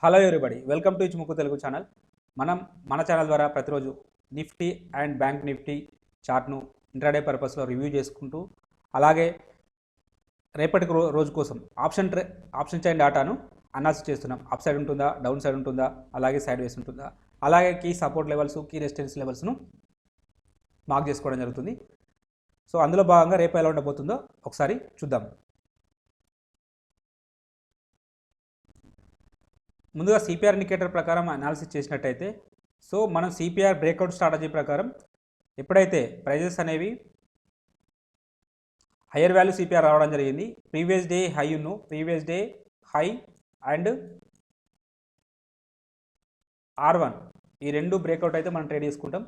Hello everybody, welcome to ఇచ్చుముక్కు Telugu channel. మన channel ద్వారా ప్రతిరోజు నిఫ్టీ అండ్ బ్యాంక్ నిఫ్టీ చార్ట్ను ఇంట్రాడే పర్పస్లో రివ్యూ చేసుకుంటూ, అలాగే రేపటి రోజు కోసం ఆప్షన్ చైన్ డాటాను అనాలిసిస్ చేస్తున్నాం. అప్ సైడ్ ఉంటుందా, డౌన్ సైడ్ ఉంటుందా, అలాగే సైడ్ వేస్ ఉంటుందా, అలాగే key support levels, key resistance లెవెల్స్ను మార్క్ చేసుకోవడం జరుగుతుంది. సో అందులో భాగంగా రేపు ఎలా ఉండబోతుందో ఒకసారి చూద్దాం. ముందుగా సిపిఆర్ ఇండికేటర్ ప్రకారం అనాలిసిస్ చేసినట్టయితే, సో మనం సిపిఆర్ బ్రేక్అవుట్ స్ట్రాటజీ ప్రకారం ఎప్పుడైతే ప్రైజెస్ అనేవి హయ్యర్ వాల్యూ సిపిఆర్ రావడం జరిగింది, previous day high and R1 ఈ రెండు బ్రేక్అవుట్ అయితే మనం ట్రేడ్ చేసుకుంటాం.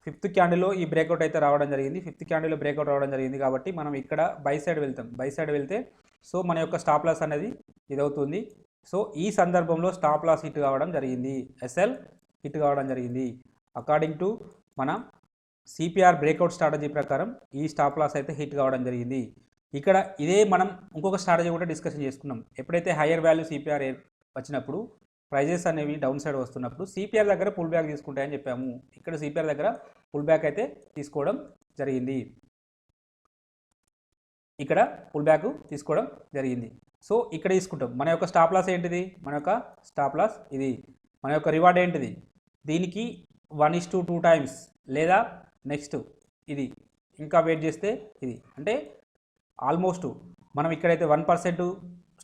ఫిఫ్త్ క్యాండిల్లో ఈ బ్రేక్అవుట్ అయితే రావడం జరిగింది. ఫిఫ్త్ క్యాండిల్లో బ్రేక్అవుట్ రావడం జరిగింది కాబట్టి మనం ఇక్కడ బై సైడ్ వెళ్తే సో మన యొక్క స్టాప్ లాస్ అనేది ఇదవుతుంది. సో ఈ సందర్భంలో స్టాప్ లాస్ హిట్ కావడం జరిగింది, ఎస్ఎల్ హిట్ కావడం జరిగింది. అకార్డింగ్ టు మన సిపిఆర్ బ్రేక్అవుట్ స్ట్రాటజీ ప్రకారం ఈ స్టాప్ లాస్ అయితే హిట్ కావడం జరిగింది. ఇక్కడ ఇదే మనం ఇంకొక స్ట్రాటజీ కూడా డిస్కషన్ చేసుకున్నాం. ఎప్పుడైతే హయ్యర్ వాల్యూ సిపిఆర్ వచ్చినప్పుడు, ప్రైజెస్ అనేవి డౌన్ సైడ్ వస్తున్నప్పుడు సిపిఆర్ దగ్గర పుల్ బ్యాక్ తీసుకుంటాయని చెప్పాము. ఇక్కడ సిపిఆర్ దగ్గర పుల్ బ్యాక్ అయితే తీసుకోవడం జరిగింది. ఇక్కడ పుల్ బ్యాక్ తీసుకోవడం జరిగింది. సో ఇక్కడ తీసుకుంటాం. మన యొక్క స్టాప్ లాస్ ఏంటిది? మన యొక్క స్టాప్ లాస్ ఇది. మన యొక్క రివార్డ్ ఏంటిది? దీనికి 1:2 టైమ్స్, లేదా నెక్స్ట్ ఇది ఇంకా వెయిట్ చేస్తే ఇది, అంటే ఆల్మోస్ట్ మనం ఇక్కడైతే 1%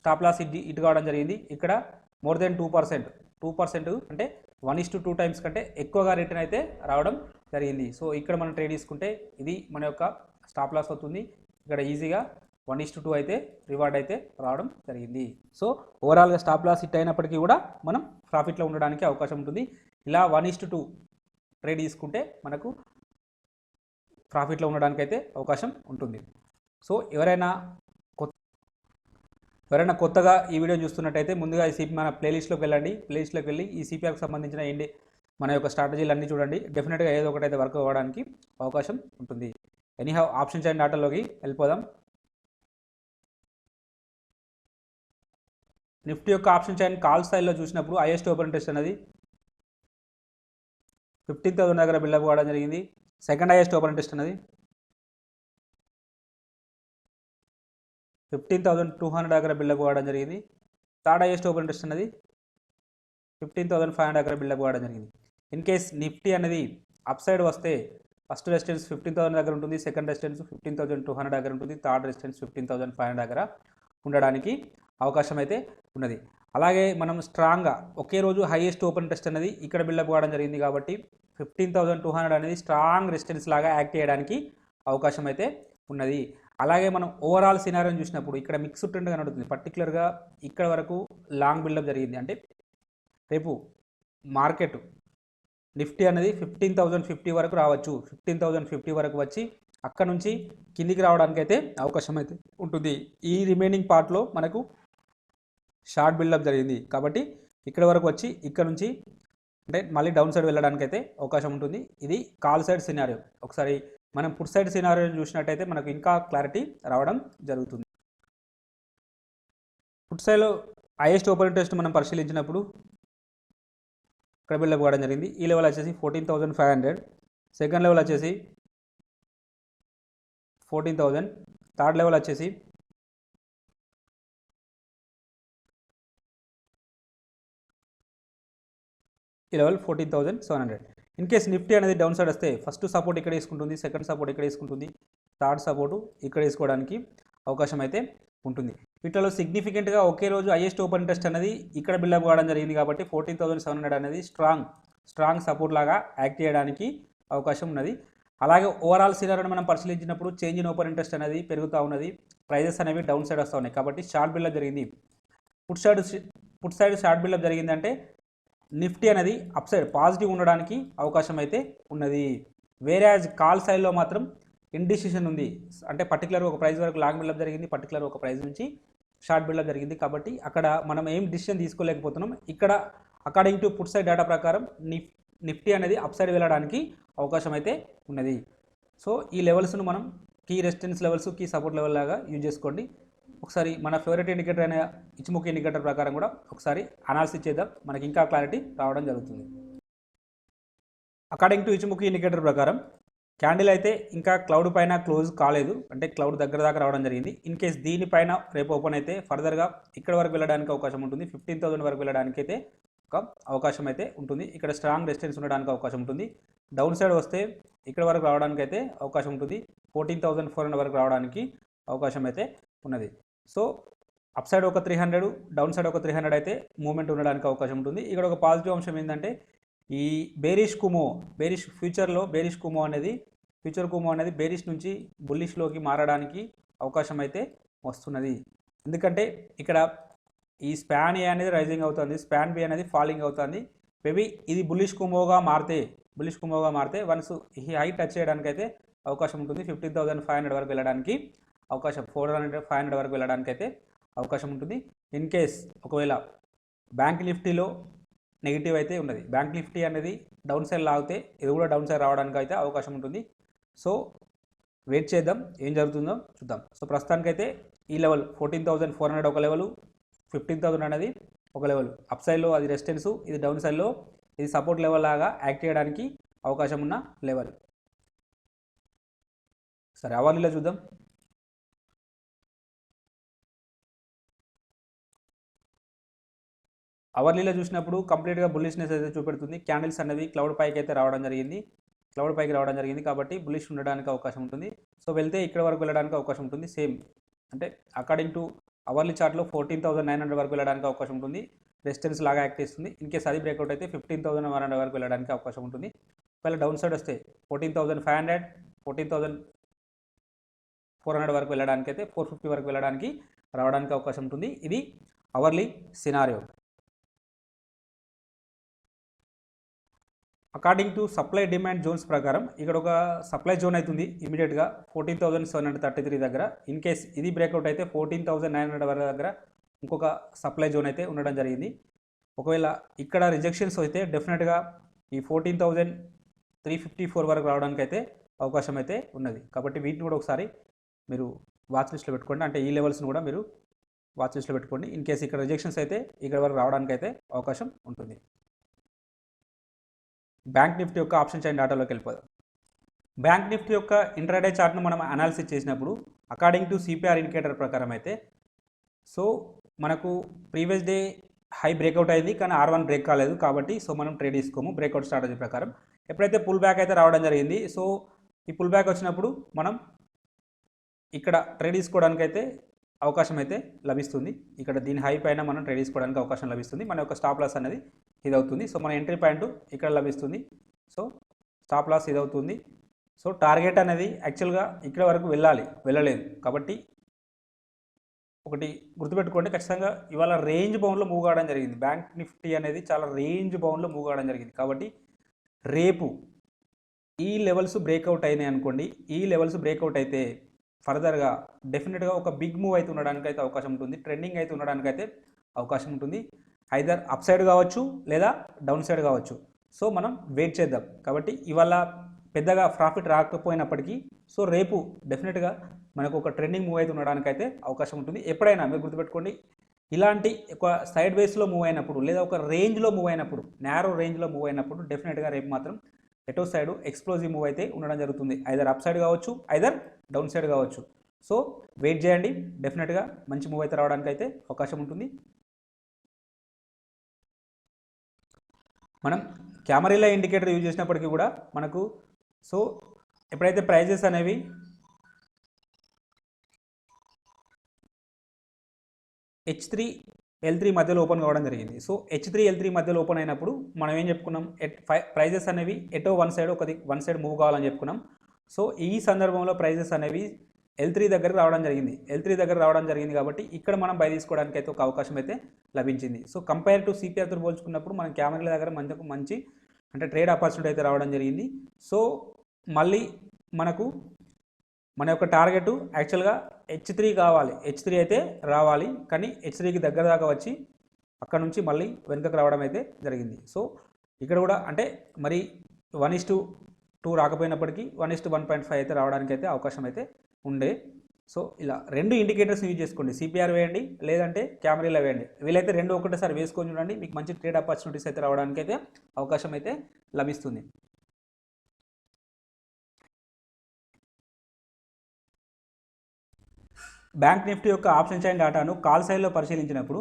స్టాప్ లాస్ ఇటు కావడం జరిగింది. ఇక్కడ మోర్ దెన్ 2% అంటే 1:2 టైమ్స్ కంటే ఎక్కువగా రిటర్న్ అయితే రావడం జరిగింది. సో ఇక్కడ మనం ట్రేడ్ తీసుకుంటే ఇది మన యొక్క స్టాప్ లాస్ అవుతుంది. ఇక్కడ ఈజీగా 1:2 అయితే రివార్డ్ అయితే రావడం జరిగింది. సో ఓవరాల్గా స్టాప్ లాస్ హిట్ అయినప్పటికీ కూడా మనం ప్రాఫిట్లో ఉండడానికి అవకాశం ఉంటుంది. ఇలా 1:2 ట్రేడ్ తీసుకుంటే మనకు ప్రాఫిట్లో ఉండడానికి అయితే అవకాశం ఉంటుంది. సో ఎవరైనా కొత్తగా ఈ వీడియో చూస్తున్నట్టయితే ముందుగా మన ప్లేలిస్ట్లోకి వెళ్ళండి. ప్లేలిస్ట్లోకి వెళ్ళి ఈ సిపిఆర్కి సంబంధించిన మన యొక్క స్ట్రాటజీలు అన్నీ చూడండి. డెఫినెట్గా ఏదో ఒకటైతే వర్క్ అవ్వడానికి అవకాశం ఉంటుంది. ఎనీహౌ ఆప్షన్ చైన్ డాటాలోకి వెళ్ళిపోదాం. నిఫ్టీ యొక్క ఆప్షన్ చైన్ కాల్ స్టైల్లో చూసినప్పుడు హైయెస్ట్ ఓపెన్ ఇంట్రెస్ట్ అనేది 15,000 దగ్గర బిల్డప్ కావడం జరిగింది. సెకండ్ హైయెస్ట్ ఓపెన్ ఇంట్రెస్ట్ అనేది 15,200 దగ్గర బిల్డప్ కావడం జరిగింది. థర్డ్ హైయెస్ట్ ఓపెన్ ఇంట్రెస్ట్ అనేది 15,500 దగ్గర బిల్డప్ కావడం జరిగింది. ఇన్ కేస్ నిఫ్టీ అనేది అప్ సైడ్ వస్తే ఫస్ట్ రెసిస్టెన్స్ 15,000 దగ్గర ఉంటుంది, సెకండ్ రెసిస్టెన్స్ 15,200 దగ్గర ఉంటుంది, థర్డ్ రెసిస్టెన్స్ 15,500 దగ్గర ఉండడానికి అవకాశం అయితే ఉన్నది. అలాగే మనం స్ట్రాంగ్గా ఒకే రోజు హైయెస్ట్ ఓపెన్ ఇంట్రెస్ట్ అనేది ఇక్కడ బిల్డప్ కావడం జరిగింది కాబట్టి 15,200 అనేది స్ట్రాంగ్ రెసిస్టెన్స్ లాగా యాక్ట్ చేయడానికి అవకాశం అయితే ఉన్నది. అలాగే మనం ఓవరాల్ సినారియోని చూసినప్పుడు ఇక్కడ మిక్స్డ్ ట్రెండ్ కనబడుతుంది. పర్టికులర్గా ఇక్కడ వరకు లాంగ్ బిల్డప్ జరిగింది. అంటే రేపు మార్కెట్ నిఫ్టీ అనేది 15,050 వరకు రావచ్చు. 15,050 వరకు వచ్చి అక్కడ నుంచి కిందికి రావడానికి అయితే అవకాశం అయితే ఉంటుంది. ఈ రిమైనింగ్ పార్ట్లో మనకు షార్ట్ బిల్డప్ జరిగింది కాబట్టి ఇక్కడ వరకు వచ్చి ఇక్కడ నుంచి అంటే మళ్ళీ డౌన్ సైడ్ వెళ్ళడానికి అయితే అవకాశం ఉంటుంది. ఇది కాల్ సైడ్ సినారియో. ఒకసారి మనం పుట్ సైడ్ సినారియోని చూసినట్టయితే మనకు ఇంకా క్లారిటీ రావడం జరుగుతుంది. పుట్ సైడ్లో హైయెస్ట్ ఓపెన్ ఇంట్రెస్ట్ మనం పరిశీలించినప్పుడు ఇక్కడ బిల్డప్ కావడం జరిగింది. ఈ లెవెల్ వచ్చేసి 14,500, సెకండ్ లెవెల్ వచ్చేసి 14,000, థర్డ్ లెవెల్ వచ్చేసి ఈ లెవెల్ 14,700. ఇన్ కేస్ నిఫ్టీ అనేది డౌన్ సైడ్ వస్తే ఫస్ట్ సపోర్ట్ ఇక్కడ తీసుకుంటుంది, సెకండ్ సపోర్ట్ ఇక్కడ తీసుకుంటుంది, థర్డ్ సపోర్టు ఇక్కడ తీసుకోవడానికి అవకాశం అయితే ఉంటుంది. వీటిలో సిగ్నిఫికెంట్గా ఒకే రోజు హైయెస్ట్ ఓపెన్ ఇంట్రెస్ట్ అనేది ఇక్కడ బిల్డప్ కావడం జరిగింది కాబట్టి 14,700 అనేది స్ట్రాంగ్ సపోర్ట్ లాగా యాక్ట్ చేయడానికి అవకాశం ఉన్నది. అలాగే ఓవరాల్ సినారియోని మనం పరిశీలించినప్పుడు చేంజ్ ఇన్ ఓపెన్ ఇంట్రెస్ట్ అనేది పెరుగుతూ ఉన్నది, ప్రైజెస్ అనేవి డౌన్ సైడ్ వస్తూ ఉన్నాయి కాబట్టి షార్ట్ బిల్డప్ జరిగింది. పుట్ సైడ్ షార్ట్ బిల్డప్ జరిగిందంటే నిఫ్టీ అనేది అప్ సైడ్ పాజిటివ్ ఉండడానికి అవకాశం అయితే ఉన్నది. వేరే కాల్ సైడ్లో మాత్రం ఇండిసిషన్ ఉంది. అంటే పర్టికులర్ ఒక ప్రైస్ వరకు లాంగ్ బిల్డప్ జరిగింది, పర్టికులర్ ఒక ప్రైస్ నుంచి షార్ట్ బిల్డప్ జరిగింది కాబట్టి అక్కడ మనం ఏం డిసిషన్ తీసుకోలేకపోతున్నాం. ఇక్కడ according to put side data ప్రకారం నిఫ్టీ అనేది అప్ సైడ్ వెళ్ళడానికి అవకాశం అయితే ఉన్నది. సో ఈ లెవెల్స్ను మనం key resistance levels, key support level లాగా యూజ్ చేసుకోండి. ఒకసారి మన ఫేవరెట్ ఇండికేటర్ అయిన ఇచిముఖి ఇండికేటర్ ప్రకారం కూడా ఒకసారి అనాలిసిస్ చేద్దాం, మనకి ఇంకా క్లారిటీ రావడం జరుగుతుంది. అకార్డింగ్ టు ఇచిముఖి ఇండికేటర్ ప్రకారం క్యాండిల్ అయితే ఇంకా క్లౌడ్ పైన క్లోజ్ కాలేదు, అంటే క్లౌడ్ దగ్గర దాకా రావడం జరిగింది. ఇన్ కేస్ దీనిపైన రేపు ఓపెన్ అయితే ఫర్దర్గా ఇక్కడ వరకు వెళ్ళడానికి అవకాశం ఉంటుంది, 15,000 వరకు వెళ్ళడానికి అయితే ఒక అవకాశం అయితే ఉంటుంది. ఇక్కడ స్ట్రాంగ్ రెసిస్టెన్స్ ఉండడానికి అవకాశం ఉంటుంది. డౌన్ సైడ్ వస్తే ఇక్కడ వరకు రావడానికి అయితే అవకాశం ఉంటుంది, 14,400 వరకు రావడానికి అవకాశం అయితే ఉన్నది. సో అప్ సైడ్ ఒక 300, డౌన్ సైడ్ ఒక 300 అయితే మూవ్మెంట్ ఉండడానికి అవకాశం ఉంటుంది. ఇక్కడ ఒక పాజిటివ్ అంశం ఏంటంటే ఈ బేరిష్ ఫ్యూచర్ కుమో అనేది బేరిష్ నుంచి బుల్లిష్లోకి మారడానికి అవకాశం అయితే వస్తున్నది. ఎందుకంటే ఇక్కడ ఈ స్పాన్ ఏ అనేది రైజింగ్ అవుతుంది, స్పాన్ బి అనేది ఫాలింగ్ అవుతుంది. మేబీ ఇది బుల్లిష్ కుమోగా మారితే వన్స్ ఈ హై టచ్ చేయడానికి అయితే అవకాశం ఉంటుంది. 15,500 వరకు వెళ్ళడానికి అవకాశం, 400-500 వరకు వెళ్ళడానికి అయితే అవకాశం ఉంటుంది. ఇన్ కేస్ ఒకవేళ బ్యాంక్ నిఫ్టీలో నెగిటివ్ అయితే ఉన్నది, బ్యాంక్ నిఫ్టీ అనేది డౌన్ సైడ్ లాగితే ఇది కూడా డౌన్ సైడ్ రావడానికి అయితే అవకాశం ఉంటుంది. సో వెయిట్ చేద్దాం, ఏం జరుగుతుందో చూద్దాం. సో ప్రస్తుతానికైతే ఈ లెవెల్ 14,400 ఒక లెవెల్, 15,000 అనేది ఒక లెవెల్. అప్ సైడ్లో అది రెసిస్టెన్స్, ఇది డౌన్ సైడ్లో ఇది సపోర్ట్ లెవెల్ లాగా యాక్ట్ చేయడానికి అవకాశం ఉన్న లెవెల్. సరే అవర్లీలో చూద్దాం. అవర్లీలో చూసినప్పుడు కంప్లీట్గా బుల్లిష్నెస్ అయితే చూపెడుతుంది. క్యాండిల్స్ అనేవి క్లౌడ్ పైకి అయితే రావడం జరిగింది కాబట్టి బుల్లిష్ ఉండడానికి అవకాశం ఉంటుంది. సో వెళ్తే ఇక్కడ వరకు వెళ్ళడానికి అవకాశం ఉంటుంది. సేమ్ అంటే అకార్డింగ్ టు అవర్లీ చార్ట్లో 14,900 వరకు వెళ్ళడానికి అవకాశం ఉంటుంది, రెసిస్టెన్స్ లాగా యాక్ట్ చేస్తుంది. ఇన్ కేస్ అది బ్రేక్అవుట్ అయితే 15,100 వరకు వెళ్ళడానికి అవకాశం ఉంటుంది. ఒకవేళ డౌన్ సైడ్ వస్తే 14,500, 14,400 వరకు వెళ్ళడానికి అయితే 450 వరకు వెళ్ళడానికి రావడానికి అవకాశం ఉంటుంది. ఇది hourly scenario. According to supply demand zones ప్రకారం ఇక్కడ ఒక సప్లై జోన్ అవుతుంది ఇమీడియట్గా 14,733 దగ్గర. ఇన్ కేస్ ఇది బ్రేక్అవుట్ అయితే 14,900 వరకు దగ్గర ఇంకొక సప్లై జోన్ అయితే ఉండడం జరిగింది. ఒకవేళ ఇక్కడ రిజెక్షన్స్ అయితే డెఫినెట్గా ఈ 14,354 వరకు రావడానికి అయితే అవకాశం అయితే ఉన్నది. కాబట్టి వీటిని కూడా ఒకసారి మీరు వాచ్ లిస్ట్లో పెట్టుకోండి, అంటే ఈ లెవెల్స్ని కూడా మీరు వాచ్ లిస్ట్లో పెట్టుకోండి. ఇన్ కేస్ ఇక్కడ రిజెక్షన్స్ అయితే ఇక్కడ వరకు రావడానికి అయితే అవకాశం ఉంటుంది. బ్యాంక్ నిఫ్టీ యొక్క ఆప్షన్ చైన్ డాటాలోకి వెళ్ళిపోదాం. బ్యాంక్ నిఫ్టీ యొక్క ఇంట్రాడే చార్ట్ను మనం అనాలిసిస్ చేసినప్పుడు అకార్డింగ్ టు సిపిఆర్ ఇండికేటర్ ప్రకారం అయితే సో మనకు ప్రీవియస్ డే హై బ్రేక్అవుట్ అయింది, కానీ R1 బ్రేక్ కాలేదు కాబట్టి సో మనం ట్రేడ్ తీసుకోము బ్రేక్అవుట్ స్ట్రాటజీ ప్రకారం. ఎప్పుడైతే పుల్ బ్యాక్ అయితే రావడం జరిగింది, సో ఈ పుల్ బ్యాక్ వచ్చినప్పుడు మనం ఇక్కడ ట్రేడ్ తీసుకోవడానికి అయితే అవకాశం అయితే లభిస్తుంది. ఇక్కడ దీని హై పైన మనం ట్రేడ్ తీసుకోవడానికి అవకాశం లభిస్తుంది. మన యొక్క స్టాప్ లాస్ అనేది ఇది అవుతుంది. సో మన ఎంట్రీ పాయింట్ ఇక్కడ లభిస్తుంది. సో స్టాప్ లాస్ ఇది అవుతుంది. సో టార్గెట్ అనేది యాక్చువల్గా ఇక్కడ వరకు వెళ్ళలేదు కాబట్టి ఒకటి గుర్తుపెట్టుకోండి, ఖచ్చితంగా ఇవాళ రేంజ్ బౌండ్లో మూవ్ కావడం జరిగింది. బ్యాంక్ నిఫ్టీ అనేది చాలా రేంజ్ బౌండ్లో మూవ్ కావడం జరిగింది. కాబట్టి రేపు ఈ లెవెల్స్ బ్రేక్అవుట్ అయినాయి అనుకోండి, ఈ లెవెల్స్ బ్రేక్అవుట్ అయితే ఫర్దర్గా డెఫినెట్గా ఒక బిగ్ మూవ్ అయితే ఉండడానికి అయితే అవకాశం ఉంటుంది, ట్రెండింగ్ అయితే ఉండడానికి అయితే అవకాశం ఉంటుంది. ఐదర్ అప్ సైడ్ కావచ్చు లేదా డౌన్ సైడ్ కావచ్చు. సో మనం వెయిట్ చేద్దాం. కాబట్టి ఇవాళ పెద్దగా ప్రాఫిట్ రాకపోయినప్పటికీ సో రేపు డెఫినెట్గా మనకు ఒక ట్రెండింగ్ మూవ్ అయితే ఉండడానికి అయితే అవకాశం ఉంటుంది. ఎప్పుడైనా మీరు గుర్తుపెట్టుకోండి, ఇలాంటి ఒక సైడ్ వేస్లో మూవ్ అయినప్పుడు లేదా ఒక రేంజ్లో మూవ్ అయినప్పుడు, నేరో రేంజ్లో మూవ్ అయినప్పుడు డెఫినెట్గా రేపు మాత్రం ఎటో సైడ్ ఎక్స్ప్లోజివ్ మూవ్ అయితే ఉండడం జరుగుతుంది. ఐదర్ అప్ సైడ్ కావచ్చు, ఐదర్ డౌన్ సైడ్ కావచ్చు. సో వెయిట్ చేయండి, డెఫినెట్గా మంచి మూవ్ అయితే రావడానికి అయితే అవకాశం ఉంటుంది. మనం కెమెరాలో ఇండికేటర్ యూజ్ చేసినప్పటికీ కూడా మనకు సో ఎప్పుడైతే ప్రైజెస్ అనేవి H3 L3 మధ్యలో ఓపెన్ కావడం జరిగింది. సో H3 L3 మధ్యలో ఓపెన్ అయినప్పుడు మనం ఏం చెప్పుకున్నాం, ప్రైజెస్ అనేవి ఎటో వన్ సైడ్ మూవ్ కావాలని చెప్పుకున్నాం. సో ఈ సందర్భంలో ప్రైజెస్ అనేవి L3 దగ్గరకు రావడం జరిగింది కాబట్టి ఇక్కడ మనం బై తీసుకోవడానికి అయితే ఒక అవకాశం అయితే లభించింది. సో కంపేర్ టు సిపిఆర్తో పోల్చుకున్నప్పుడు మనం కెమెరాల దగ్గర మంచి అంటే ట్రేడ్ ఆపర్చునిటీ అయితే రావడం జరిగింది. సో మళ్ళీ మనకు మన యొక్క టార్గెట్ యాక్చువల్గా H3 కావాలి, H3 అయితే రావాలి, కానీ H3కి దగ్గర దాకా వచ్చి అక్కడ నుంచి మళ్ళీ వెనుకకు రావడం అయితే జరిగింది. సో ఇక్కడ కూడా అంటే మరి 1:2 రాకపోయినప్పటికీ 1:1.5 అయితే రావడానికి అయితే అవకాశం అయితే ఉండే. సో ఇలా రెండు ఇండికేటర్స్ యూజ్ చేసుకోండి, సిపిఆర్ వేయండి లేదంటే కెమెరాలో వేయండి. వీలైతే రెండు ఒకటేసారి వేసుకొని చూడండి, మీకు మంచి ట్రేడ్ ఆపర్చునిటీస్ అయితే రావడానికి అయితే అవకాశం అయితే లభిస్తుంది. బ్యాంక్ నిఫ్టీ యొక్క ఆప్షన్ చైన్ డేటాను కాల్ సైడ్లో పరిశీలించినప్పుడు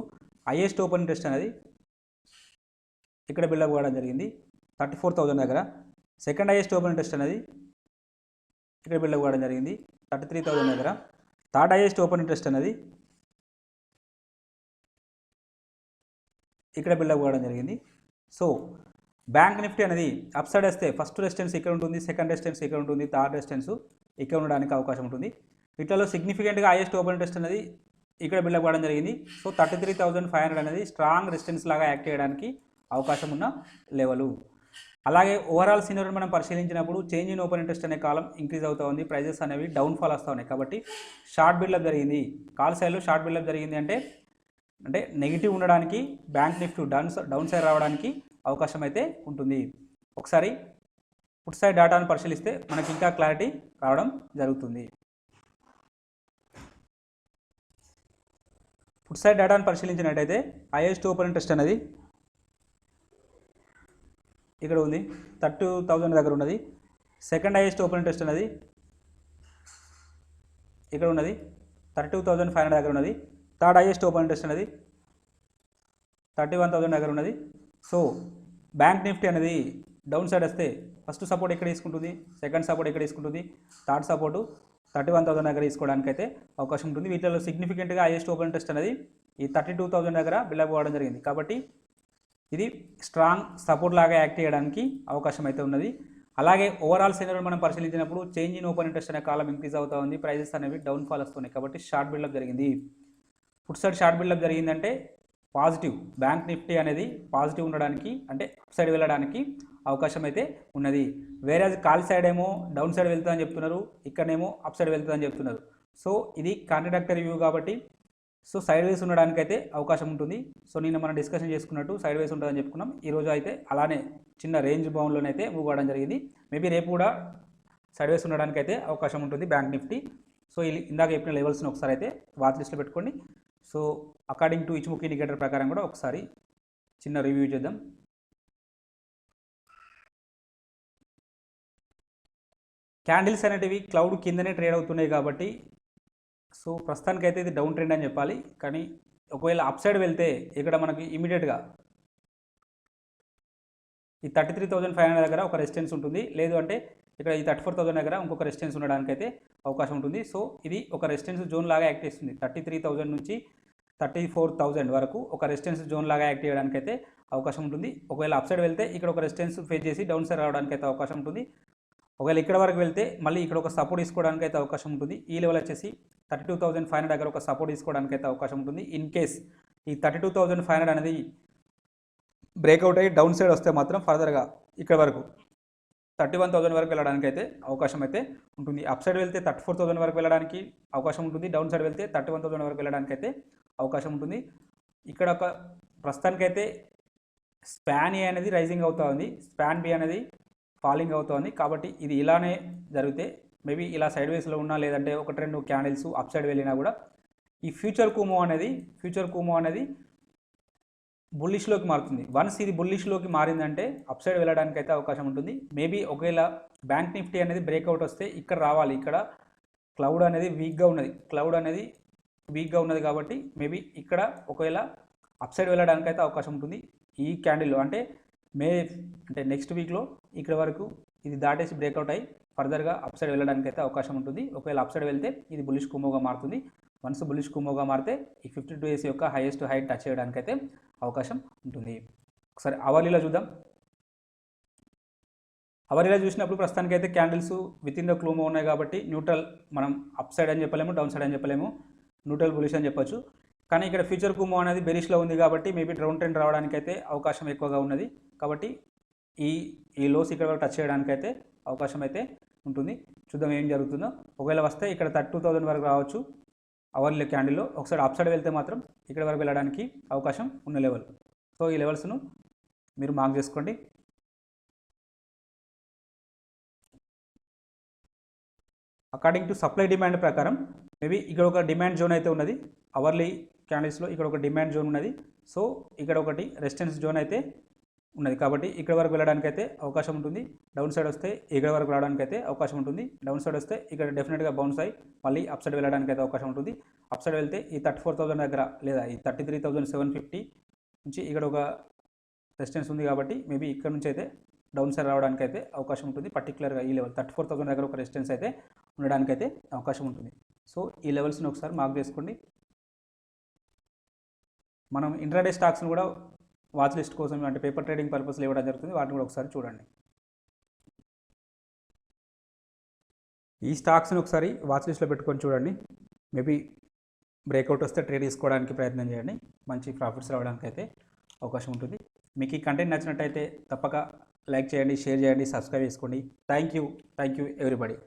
హైయెస్ట్ ఓపెన్ ఇంట్రెస్ట్ అనేది ఇక్కడ బిల్డప్ కావడం జరిగింది 34,000 దగ్గర. సెకండ్ హైయెస్ట్ ఓపెన్ ఇంట్రెస్ట్ అనేది ఇక్కడ బిల్డప్ కావడం జరిగింది 33,000 దగ్గర. థర్డ్ హైయెస్ట్ ఓపెన్ ఇంట్రెస్ట్ అనేది ఇక్కడ బిల్డప్ కావడం జరిగింది. సో బ్యాంక్ నిఫ్టీ అనేది అప్ సైడ్ వస్తే ఫస్ట్ రెసిస్టెన్స్ ఇక్కడ ఉంటుంది, సెకండ్ రెసిస్టెన్స్ ఇక్కడ ఉంటుంది, థర్డ్ రెసిస్టెన్స్ ఇక్కడ ఉండడానికి అవకాశం ఉంటుంది. వీటిలో సిగ్నిఫికెంట్గా హైయెస్ట్ ఓపెన్ ఇంట్రెస్ట్ అనేది ఇక్కడ బిల్డప్ కావడం జరిగింది. సో 33,500 అనేది స్ట్రాంగ్ రెసిస్టెన్స్ లాగా యాక్ట్ చేయడానికి అవకాశం ఉన్న లెవెలు. అలాగే ఓవరాల్ సినారియోని మనం పరిశీలించినప్పుడు చేంజ్ ఇన్ ఓపెన్ ఇంట్రెస్ట్ అనే కాలం ఇంక్రీజ్ అవుతూ ఉంది, ప్రైజెస్ అనేవి డౌన్ఫాల్ వస్తూ ఉన్నాయి. కాబట్టి షార్ట్ బిల్డప్ జరిగింది, కాల్ సైడ్లో షార్ట్ బిల్డప్ జరిగింది అంటే నెగిటివ్ ఉండడానికి, బ్యాంక్ నిఫ్టీ డౌన్ సైడ్ రావడానికి అవకాశం అయితే ఉంటుంది. ఒకసారి పుట్ సైడ్ డేటాను పరిశీలిస్తే మనకి ఇంకా క్లారిటీ రావడం జరుగుతుంది. పుట్ సైడ్ డేటాను పరిశీలించినట్టయితే హైయెస్ట్ ఓపెన్ ఇంట్రెస్ట్ అనేది ఇక్కడ ఉంది, 32,000 దగ్గర ఉన్నది. సెకండ్ హైయెస్ట్ ఓపెన్ ఇంట్రెస్ట్ అనేది ఇక్కడ ఉన్నది, 32,500 దగ్గర ఉన్నది. థర్డ్ హైయెస్ట్ ఓపెన్ ఇంట్రెస్ట్ అనేది 31,000 దగ్గర ఉన్నది. సో బ్యాంక్ నిఫ్టీ అనేది డౌన్ సైడ్ వస్తే ఫస్ట్ సపోర్ట్ ఎక్కడ తీసుకుంటుంది, సెకండ్ సపోర్ట్ ఎక్కడ తీసుకుంటుంది, థర్డ్ సపోర్టు 31,000 దగ్గర తీసుకోవడానికి అయితే అవకాశం ఉంటుంది. వీటిలో సిగ్నిఫికెంట్గా హైయెస్ట్ ఓపెన్ ఇంట్రెస్ట్ అనేది ఈ 32,000 దగ్గర బిల్డప్ అవ్వడం జరిగింది. కాబట్టి ఇది స్ట్రాంగ్ సపోర్ట్ లాగా యాక్ట్ చేయడానికి అవకాశం అయితే ఉన్నది. అలాగే ఓవరాల్ సినారియో మనం పరిశీలించినప్పుడు చేంజ్ ఇన్ ఓపెన్ ఇంట్రెస్ట్ అనే కాలం ఇంక్రీజ్ అవుతూ ఉంది, ప్రైజెస్ అనేవి డౌన్ఫాల్ వస్తున్నాయి. కాబట్టి షార్ట్ బిల్డప్ జరిగింది. ఫుట్ సైడ్ షార్ట్ బిల్డప్ జరిగిందంటే పాజిటివ్, బ్యాంక్ నిఫ్టీ అనేది పాజిటివ్ ఉండడానికి అంటే అప్ సైడ్ వెళ్ళడానికి అవకాశం అయితే ఉన్నది. వేరే కాల్ సైడ్ ఏమో డౌన్ సైడ్ వెళ్తుందని చెప్తున్నారు, ఇక్కడనేమో అప్ సైడ్ వెళ్తుందని చెప్తున్నారు. సో ఇది కాంట్రడక్టరీ వ్యూ కాబట్టి సో సైడ్ వేస్ ఉండడానికి అయితే అవకాశం ఉంటుంది. సో నిన్న మనం డిస్కషన్ చేసుకున్నట్టు సైడ్ వేస్ ఉంటుందని చెప్పుకున్నాం. ఈరోజు అయితే అలానే చిన్న రేంజ్ బౌండ్లోనైతే మూవ్ అవ్వడం జరిగింది. మేబీ రేపు కూడా సైడ్ వేస్ ఉండడానికి అయితే అవకాశం ఉంటుంది బ్యాంక్ నిఫ్టీ. సో ఇందాక చెప్పిన లెవెల్స్ని ఒకసారి అయితే వాచ్ లిస్ట్లో పెట్టుకోండి. సో అకార్డింగ్ టు ఇచ్చుముఖి ఇండికేటర్ ప్రకారం కూడా ఒకసారి చిన్న రివ్యూ చేద్దాం. క్యాండిల్స్ అనేటివి క్లౌడ్ కిందనే ట్రేడ్ అవుతున్నాయి కాబట్టి సో ప్రస్తుతానికైతే ఇది డౌన్ ట్రెండ్ అని చెప్పాలి. కానీ ఒకవేళ అప్ సైడ్ వెళ్తే ఇక్కడ మనకి ఇమీడియట్గా ఈ 33,500 దగ్గర ఒక రెసిస్టెన్స్ ఉంటుంది, లేదు అంటే ఇక్కడ ఈ 34,000 దగ్గర ఇంకొక రెసిస్టెన్స్ ఉండడానికి అయితే అవకాశం ఉంటుంది. సో ఇది ఒక రెసిస్టెన్స్ జోన్ లాగా యాక్ట్ చేస్తుంది. 33,000 నుంచి 34,000 వరకు ఒక రెసిస్టెన్స్ జోన్ లాగా యాక్ట్ చేయడానికి అయితే అవకాశం ఉంటుంది. ఒకవేళ అప్ సైడ్ వెళ్తే ఇక్కడ ఒక రెసిస్టెన్స్ ఫేస్ చేసి డౌన్ సైడ్ రావడానికి అయితే అవకాశం ఉంటుంది. ఒకవేళ ఇక్కడ వరకు వెళ్తే మళ్ళీ ఇక్కడ ఒక సపోర్ట్ తీసుకోవడానికి అయితే అవకాశం ఉంటుంది. ఈ లెవెల్ వచ్చేసి 32,500 దగ్గర ఒక సపోర్ట్ తీసుకోవడానికి అయితే అవకాశం ఉంటుంది. ఇన్ కేస్ ఈ 32,500 అనేది బ్రేక్అవుట్ అయ్యి డౌన్ సైడ్ వస్తే మాత్రం ఫర్దర్గా ఇక్కడ వరకు 31,000 వరకు వెళ్ళడానికి అయితే అవకాశం అయితే ఉంటుంది. అప్ సైడ్ వెళ్తే 34,000 వరకు వెళ్ళడానికి అవకాశం ఉంటుంది, డౌన్ సైడ్ వెళ్తే 31,000 వరకు వెళ్ళడానికి అయితే అవకాశం ఉంటుంది. ఇక్కడ ఒక ప్రస్తుతానికైతే స్పాన్ ఏ అనేది రైజింగ్ అవుతూ ఉంది, స్పాన్ బి అనేది ఫాలింగ్ అవుతోంది. కాబట్టి ఇది ఇలానే జరిగితే మేబీ ఇలా సైడ్ వేస్లో ఉన్నా లేదంటే ఒకటి రెండు క్యాండిల్స్ అప్ సైడ్ వెళ్ళినా కూడా ఈ ఫ్యూచర్ కూమో అనేది బుల్లిష్లోకి మారుతుంది. వన్స్ ఇది బుల్లిష్లోకి మారిందంటే అప్ సైడ్ వెళ్ళడానికి అయితే అవకాశం ఉంటుంది. మేబీ ఒకవేళ బ్యాంక్ నిఫ్టీ అనేది బ్రేక్అవుట్ వస్తే ఇక్కడ రావాలి. ఇక్కడ క్లౌడ్ అనేది వీక్గా ఉన్నది కాబట్టి మేబీ ఇక్కడ ఒకవేళ అప్ సైడ్ వెళ్ళడానికి అయితే అవకాశం ఉంటుంది. ఈ క్యాండిల్లో అంటే నెక్స్ట్ వీక్లో ఇక్కడ వరకు ఇది దాటేసి బ్రేక్అవుట్ అయ్యి ఫర్దర్గా అప్ సైడ్ వెళ్ళడానికి అయితే అవకాశం ఉంటుంది. ఒకవేళ అప్ సైడ్ వెళ్తే ఇది బుల్లిష్ కుమోగా మారుతుంది. వన్స్ బుల్లిష్ కుమోగా మారితే ఈ 52 డేస్ యొక్క హైయెస్ట్ హైట్ టచ్ చేయడానికి అయితే అవకాశం ఉంటుంది. ఒకసారి అవర్లీలో చూద్దాం. అవర్లీలో చూసినప్పుడు ప్రస్తుతానికైతే క్యాండిల్స్ విత్ ఇన్ ద క్లూమో ఉన్నాయి కాబట్టి న్యూట్రల్, మనం అప్ సైడ్ అని చెప్పలేము, డౌన్ సైడ్ అని చెప్పలేము, న్యూట్రల్ బుల్లిష్ అని చెప్పొచ్చు. కానీ ఇక్కడ ఫ్యూచర్ కుమో అనేది బెరిష్లో ఉంది కాబట్టి మేబీ డౌన్ ట్రెండ్ రావడానికి అయితే అవకాశం ఎక్కువగా ఉన్నది. కాబట్టి ఈ లోస్ ఇక్కడ టచ్ చేయడానికి అయితే అవకాశం అయితే ఉంటుంది. చూద్దాం ఏం జరుగుతుందో. ఒకవేళ వస్తే ఇక్కడ 32,000 వరకు రావచ్చు అవర్లీ క్యాండిల్లో. ఒకసారి అప్ సైడ్ వెళ్తే మాత్రం ఇక్కడ వరకు వెళ్ళడానికి అవకాశం ఉన్న లెవెల్. సో ఈ లెవెల్స్ను మీరు మార్క్ చేసుకోండి. అకార్డింగ్ టు సప్లై డిమాండ్ ప్రకారం మేబీ ఇక్కడ ఒక డిమాండ్ జోన్ అయితే ఉన్నది, అవర్లీ క్యాండిల్స్లో ఇక్కడ ఒక డిమాండ్ జోన్ ఉన్నది. సో ఇక్కడ ఒకటి రెసిస్టెన్స్ జోన్ అయితే ఉన్నది, కాబట్టి ఇక్కడ వరకు వెళ్ళడానికి అయితే అవకాశం ఉంటుంది. డౌన్ సైడ్ వస్తే ఇక్కడ వరకు రావడానికి అయితే అవకాశం ఉంటుంది. డౌన్ సైడ్ వస్తే ఇక్కడ డెఫినెట్గా బౌన్స్ అయ్యి మళ్ళీ అప్ సైడ్ వెళ్ళడానికి అయితే అవకాశం ఉంటుంది. అప్ సైడ్ వెళ్తే ఈ 34,000 దగ్గర లేదా ఈ 33,750 నుంచి ఇక్కడ ఒక రెసిస్టెన్స్ ఉంది, కాబట్టి మేబీ ఇక్కడ నుంచి అయితే డౌన్ సైడ్ రావడానికి అయితే అవకాశం ఉంటుంది. పర్టికులర్గా ఈ లెవెల్ 34,000 దగ్గర ఒక రెసిస్టెన్స్ అయితే ఉండడానికి అయితే అవకాశం ఉంటుంది. సో ఈ లెవెల్స్ని ఒకసారి మార్క్ చేసుకోండి. మనం ఇంట్రాడే స్టాక్స్ని కూడా వాచ్ లిస్ట్ కోసం అంటే పేపర్ ట్రేడింగ్ పర్పస్లో ఇవ్వడం జరుగుతుంది, వాటిని కూడా ఒకసారి చూడండి. ఈ స్టాక్స్ని ఒకసారి వాచ్ లిస్ట్లో పెట్టుకొని చూడండి. మేబీ బ్రేక్అవుట్ వస్తే ట్రేడ్ తీసుకోవడానికి ప్రయత్నం చేయండి, మంచి ప్రాఫిట్స్ రావడానికి అయితే అవకాశం ఉంటుంది. మీకు ఈ కంటెంట్ నచ్చినట్టయితే తప్పక లైక్ చేయండి, షేర్ చేయండి, సబ్స్క్రైబ్ చేసుకోండి. Thank you everybody.